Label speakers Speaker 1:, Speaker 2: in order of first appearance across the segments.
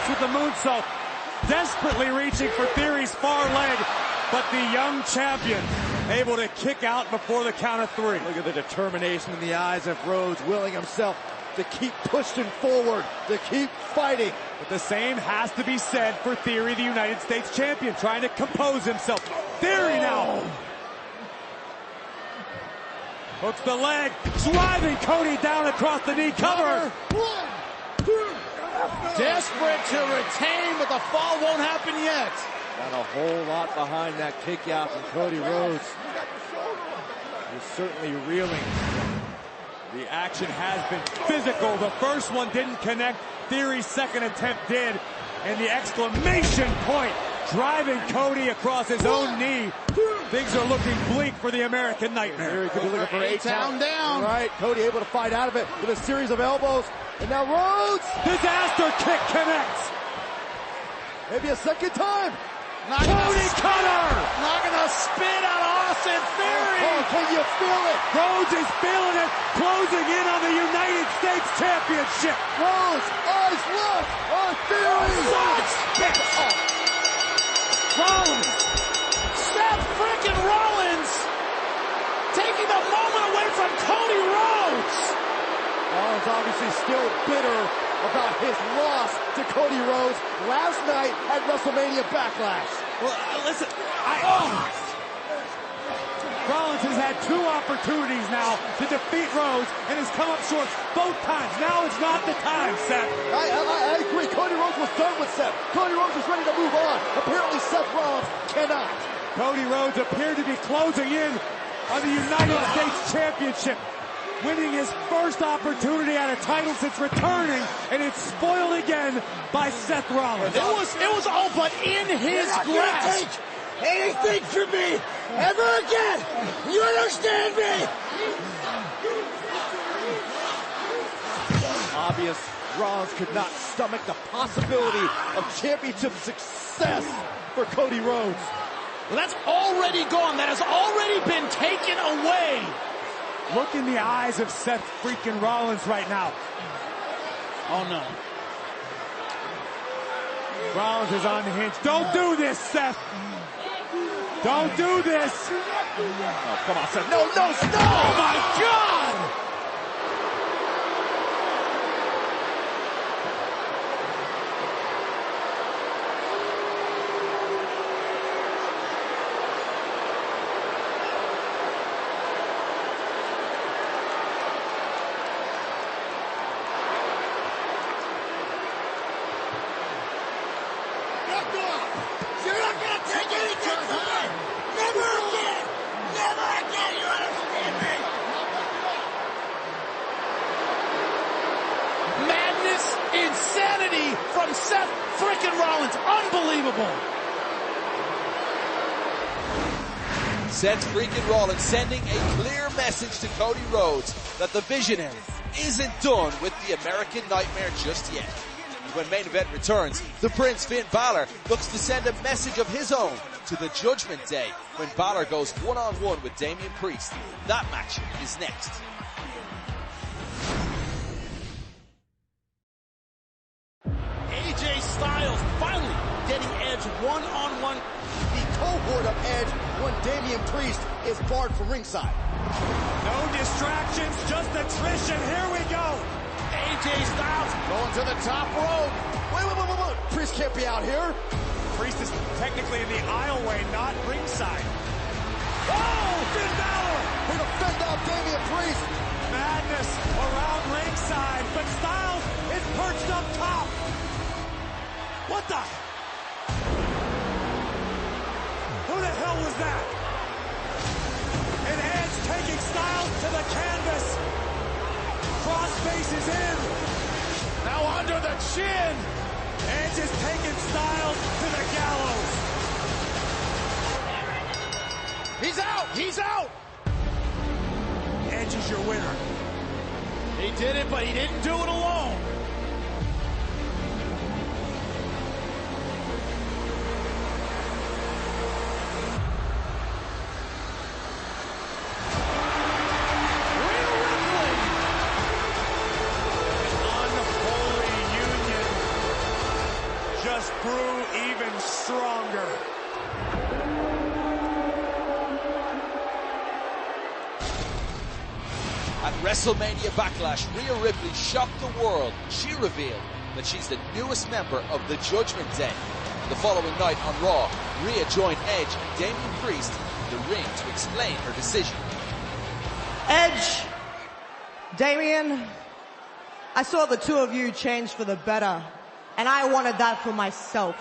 Speaker 1: Starts with the moonsault, desperately reaching for Theory's far leg, but the young champion able to kick out before the count of 3.
Speaker 2: Look at the determination in the eyes of Rhodes, willing himself to keep pushing forward, to keep fighting.
Speaker 1: But the same has to be said for Theory, the United States champion, trying to compose himself. Theory now hooks the leg, driving Cody down across the knee. Cover.
Speaker 2: 1, 2.
Speaker 3: Desperate to retain, but the fall won't happen yet.
Speaker 2: Got a whole lot behind that kick out from Cody Rhodes. He's certainly reeling.
Speaker 1: The action has been physical. The first one didn't connect. Theory's second attempt did. And the exclamation point driving Cody across his own knee. Things are looking bleak for the American Nightmare.
Speaker 2: Theory could be looking for a
Speaker 3: down.
Speaker 2: All right, Cody able to fight out of it with a series of elbows. And now Rhodes!
Speaker 1: Disaster kick connects.
Speaker 2: Maybe a second time.
Speaker 1: Cody Cutter!
Speaker 3: Not gonna spit out Austin Theory.
Speaker 2: Oh, can you feel it?
Speaker 1: Rhodes is feeling it, closing in on the United States Championship.
Speaker 2: Rhodes, eyes locked on Theory.
Speaker 1: Rollins.
Speaker 3: Seth freaking Rollins taking the moment away from Cody Rhodes.
Speaker 2: Rollins obviously still bitter about his loss to Cody Rhodes last night at WrestleMania Backlash.
Speaker 1: Well, listen, Rollins has had 2 opportunities now to defeat Rhodes and has come up short both times. Now is not the time, Seth.
Speaker 2: I agree. Cody Rhodes was done with Seth. Cody Rhodes was ready to move on. Apparently Seth Rollins cannot.
Speaker 1: Cody Rhodes appeared to be closing in on the United States Championship, winning his first opportunity at a title since returning, and it's spoiled again by Seth Rollins.
Speaker 3: It was all but in his grasp.
Speaker 2: Anything from me ever again. You understand me? Obvious Rollins could not stomach the possibility of championship success for Cody Rhodes.
Speaker 3: Well, that's already gone. That has already been taken away.
Speaker 1: Look in the eyes of Seth freaking Rollins right now.
Speaker 3: Oh, no.
Speaker 1: Rollins is on the hinge. Don't do this, Seth. Don't do this.
Speaker 2: Oh, come on, Seth. No, stop.
Speaker 1: Oh, my God.
Speaker 4: You're not gonna take anything from me! Never again! Never again, you understand me?
Speaker 3: Madness, insanity from Seth freaking Rollins. Unbelievable.
Speaker 5: Seth freaking Rollins sending a clear message to Cody Rhodes that the Visionary isn't done with the American Nightmare just yet. When Main Event returns, the Prince Finn Balor looks to send a message of his own to the Judgment Day when Balor goes one-on-one with Damian Priest. That match is next.
Speaker 3: AJ Styles finally getting Edge one-on-one.
Speaker 2: The cohort of Edge when Damian Priest is barred from ringside.
Speaker 1: No distractions, just attrition. Here we go.
Speaker 3: AJ Styles going to the top rope.
Speaker 2: Wait. Priest can't be out here.
Speaker 1: Priest is technically in the aisleway, not ringside. Oh, Finn Balor!
Speaker 2: We're gonna fend off Damian Priest.
Speaker 1: Madness around ringside, but Styles is perched up top. What the? Who the hell was that? And Edge taking Styles to the canvas. Cross faces in.
Speaker 3: Now under the chin.
Speaker 1: Edge is taking Styles to the gallows.
Speaker 3: He's out.
Speaker 1: Edge is your winner.
Speaker 3: He did it, but he didn't do it alone.
Speaker 1: just grew even stronger.
Speaker 5: At WrestleMania Backlash, Rhea Ripley shocked the world. She revealed that she's the newest member of the Judgment Day. The following night on Raw, Rhea joined Edge and Damian Priest in the ring to explain her decision.
Speaker 6: Edge, Damian, I saw the two of you change for the better, and I wanted that for myself.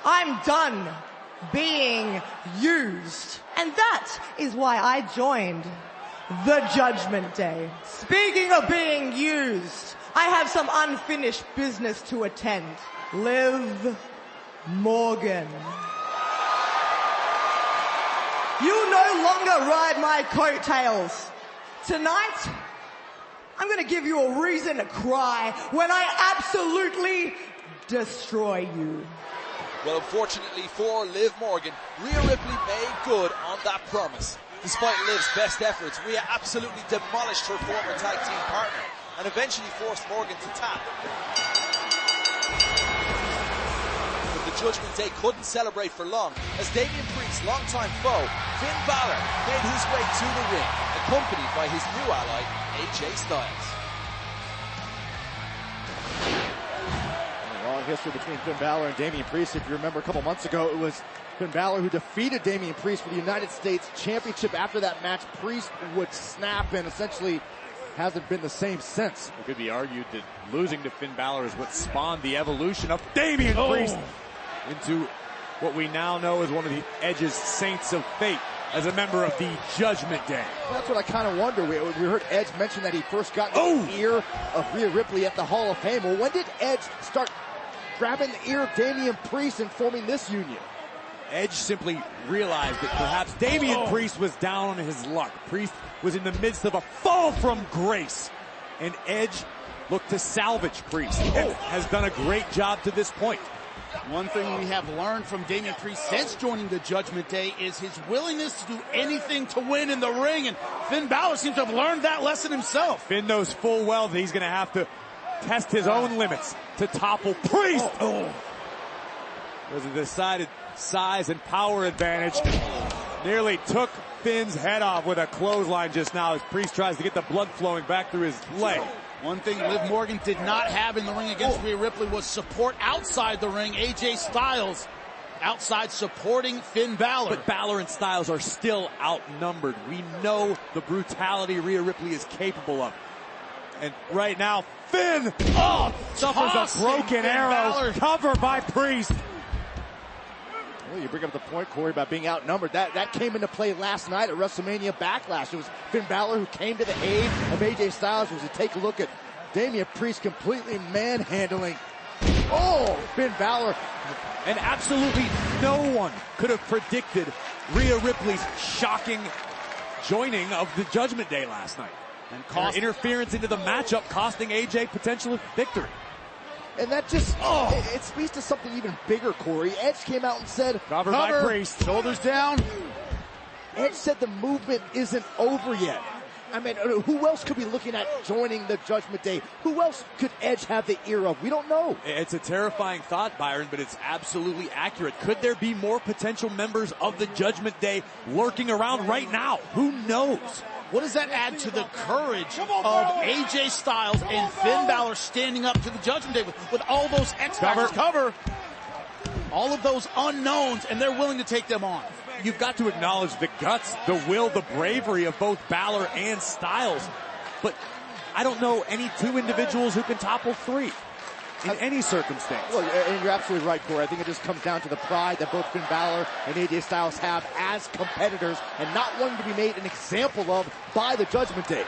Speaker 6: I'm done being used, and that is why I joined the Judgment Day. Speaking of being used, I have some unfinished business to attend. Liv Morgan. You no longer ride my coattails. Tonight, I'm going to give you a reason to cry when I absolutely destroy you.
Speaker 5: Well, unfortunately for Liv Morgan, Rhea Ripley made good on that promise. Despite Liv's best efforts, Rhea absolutely demolished her former tag team partner and eventually forced Morgan to tap. But the Judgment Day couldn't celebrate for long as Damian Priest's longtime foe, Finn Balor, made his way to the ring, accompanied by his new ally, AJ Styles.
Speaker 2: A long history between Finn Balor and Damian Priest. If you remember a couple months ago, it was Finn Balor who defeated Damian Priest for the United States Championship. After that match, Priest would snap and essentially hasn't been the same since.
Speaker 1: It could be argued that losing to Finn Balor is what spawned the evolution of Damian Priest into what we now know as one of the Edge's Saints of Fate as a member of the Judgment Day.
Speaker 2: That's what I kind of wonder. We heard Edge mention that he first got in the ear of Rhea Ripley at the Hall of Fame. Well, when did Edge start grabbing the ear of Damian Priest and forming this union?
Speaker 1: Edge simply realized that perhaps Damian Priest was down on his luck. Priest was in the midst of a fall from grace, and Edge looked to salvage Priest and has done a great job to this point.
Speaker 3: One thing we have learned from Damian Priest since joining the Judgment Day is his willingness to do anything to win in the ring, and Finn Balor seems to have learned that lesson himself.
Speaker 1: Finn knows full well that he's going to have to test his own limits to topple Priest. Was a decided size and power advantage. Nearly took Finn's head off with a clothesline just now as Priest tries to get the blood flowing back through his leg.
Speaker 3: One thing Liv Morgan did not have in the ring against Rhea Ripley was support outside the ring. AJ Styles outside supporting Finn Balor.
Speaker 1: But Balor and Styles are still outnumbered. We know the brutality Rhea Ripley is capable of. And right now, Finn suffers a broken arrow. Cover by Priest.
Speaker 2: Well, you bring up the point, Corey, about being outnumbered. That came into play last night at WrestleMania Backlash. It was Finn Balor who came to the aid of AJ Styles. Was to take a look at Damian Priest completely manhandling. Finn Balor.
Speaker 1: And absolutely no one could have predicted Rhea Ripley's shocking joining of the Judgment Day last night. And interference into the matchup costing AJ potential victory.
Speaker 2: And that just, it speaks to something even bigger, Corey. Edge came out and said,
Speaker 1: Cover by Priest.
Speaker 3: Shoulders down.
Speaker 2: Edge said the movement isn't over yet. I mean, who else could be looking at joining the Judgment Day? Who else could Edge have the ear of? We don't know.
Speaker 1: It's a terrifying thought, Byron, but it's absolutely accurate. Could there be more potential members of the Judgment Day lurking around right now? Who knows?
Speaker 3: What does that add to the courage of AJ Styles and Finn Balor standing up to the Judgment Day with all those X-Factors cover, all of those unknowns, and they're willing to take them on?
Speaker 1: You've got to acknowledge the guts, the will, the bravery of both Balor and Styles. But I don't know any two individuals who can topple three in any circumstance.
Speaker 2: Well, and you're absolutely right, Corey. I think it just comes down to the pride that both Finn Balor and AJ Styles have as competitors and not wanting to be made an example of by the Judgment Day.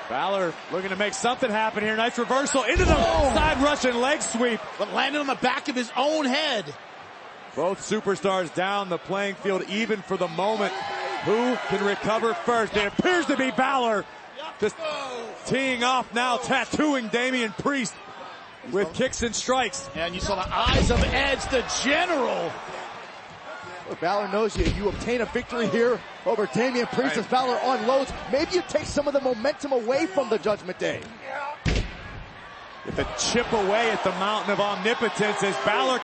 Speaker 1: Balor looking to make something happen here. Nice reversal into the side Russian leg sweep.
Speaker 3: But landed on the back of his own head.
Speaker 1: Both superstars down the playing field even for the moment. Who can recover first? It appears to be Balor. Just teeing off now, tattooing Damian Priest with kicks and strikes.
Speaker 3: And you saw the eyes of Edge, the General.
Speaker 2: Well, Balor knows you obtain a victory here over Damian Priest as Balor unloads. Maybe you take some of the momentum away from the Judgment Day.
Speaker 1: With a chip away at the mountain of omnipotence as Balor